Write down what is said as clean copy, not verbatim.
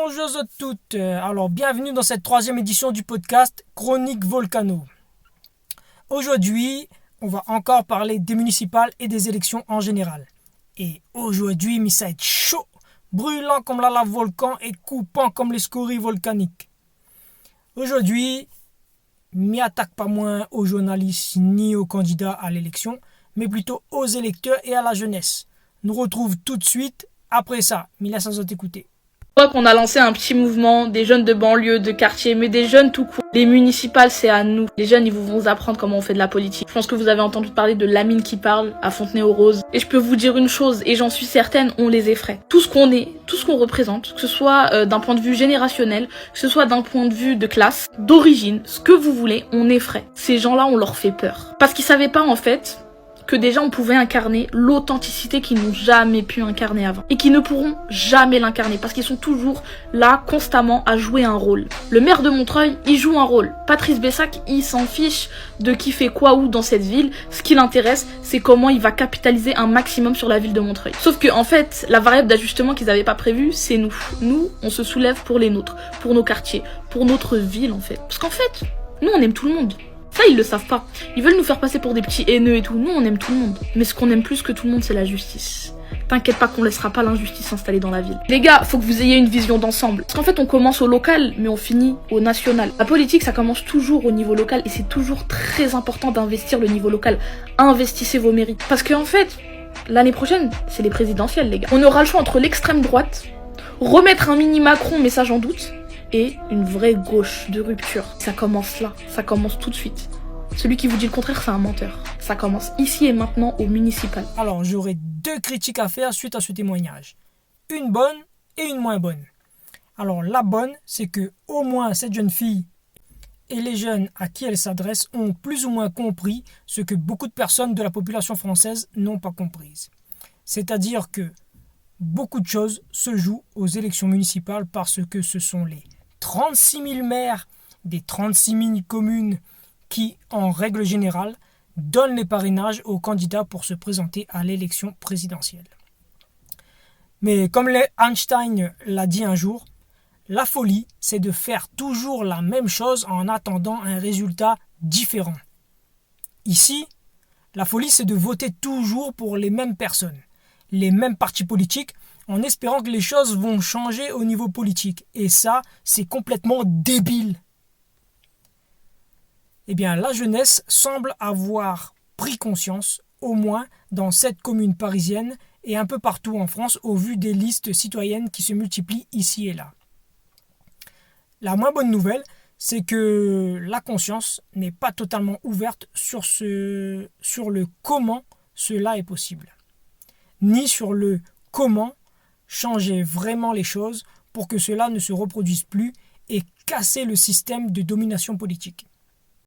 Bonjour à toutes, alors bienvenue dans cette troisième édition du podcast Chronique Volcano. Aujourd'hui, on va encore parler des municipales et des élections en général. Et aujourd'hui, mais ça va être chaud, brûlant comme la lave volcan et coupant comme les scories volcaniques. Aujourd'hui, m'y attaque pas moins aux journalistes ni aux candidats à l'élection, mais plutôt aux électeurs et à la jeunesse. Nous retrouve tout de suite après ça. Mila sans t'écouter. Je crois qu'on a lancé un petit mouvement, des jeunes de banlieue, de quartier, mais des jeunes tout court. Les municipales, c'est à nous. Les jeunes, ils vont vous apprendre comment on fait de la politique. Je pense que vous avez entendu parler de Lamine qui parle à Fontenay-aux-Roses. Et je peux vous dire une chose, et j'en suis certaine, on les effraie. Tout ce qu'on est, tout ce qu'on représente, que ce soit d'un point de vue générationnel, que ce soit d'un point de vue de classe, d'origine, ce que vous voulez, on effraie. Ces gens-là, on leur fait peur. Parce qu'ils savaient pas, en fait, que déjà on pouvait incarner l'authenticité qu'ils n'ont jamais pu incarner avant. Et qui ne pourront jamais l'incarner parce qu'ils sont toujours là, constamment, à jouer un rôle. Le maire de Montreuil, il joue un rôle. Patrice Bessac, il s'en fiche de qui fait quoi où dans cette ville. Ce qui l'intéresse, c'est comment il va capitaliser un maximum sur la ville de Montreuil. Sauf que, en fait, la variable d'ajustement qu'ils n'avaient pas prévue, c'est nous. Nous, on se soulève pour les nôtres, pour nos quartiers, pour notre ville, en fait. Parce qu'en fait, nous, on aime tout le monde. Ça, ils le savent pas. Ils veulent nous faire passer pour des petits haineux et tout. Nous, on aime tout le monde. Mais ce qu'on aime plus que tout le monde, c'est la justice. T'inquiète pas qu'on laissera pas l'injustice s'installer dans la ville. Les gars, faut que vous ayez une vision d'ensemble. Parce qu'en fait, on commence au local, mais on finit au national. La politique, ça commence toujours au niveau local et c'est toujours très important d'investir le niveau local. Investissez vos mairies. Parce qu'en fait, l'année prochaine, c'est les présidentielles, les gars. On aura le choix entre l'extrême droite, remettre un mini Macron, mais ça j'en doute, et une vraie gauche de rupture. Ça commence là, ça commence tout de suite. Celui qui vous dit le contraire, c'est un menteur. Ça commence ici et maintenant au municipal. Alors, j'aurai deux critiques à faire suite à ce témoignage. Une bonne et une moins bonne. Alors, la bonne, c'est que au moins cette jeune fille et les jeunes à qui elle s'adresse ont plus ou moins compris ce que beaucoup de personnes de la population française n'ont pas comprise. C'est-à-dire que beaucoup de choses se jouent aux élections municipales parce que ce sont les 36 000 maires des 36 000 communes qui, en règle générale, donnent les parrainages aux candidats pour se présenter à l'élection présidentielle. Mais comme Einstein l'a dit un jour, la folie, c'est de faire toujours la même chose en attendant un résultat différent. Ici, la folie, c'est de voter toujours pour les mêmes personnes, les mêmes partis politiques, en espérant que les choses vont changer au niveau politique. Et ça, c'est complètement débile. Eh bien, la jeunesse semble avoir pris conscience, au moins dans cette commune parisienne et un peu partout en France, au vu des listes citoyennes qui se multiplient ici et là. La moins bonne nouvelle, c'est que la conscience n'est pas totalement ouverte sur le comment cela est possible, ni sur le comment changer vraiment les choses pour que cela ne se reproduise plus et casser le système de domination politique.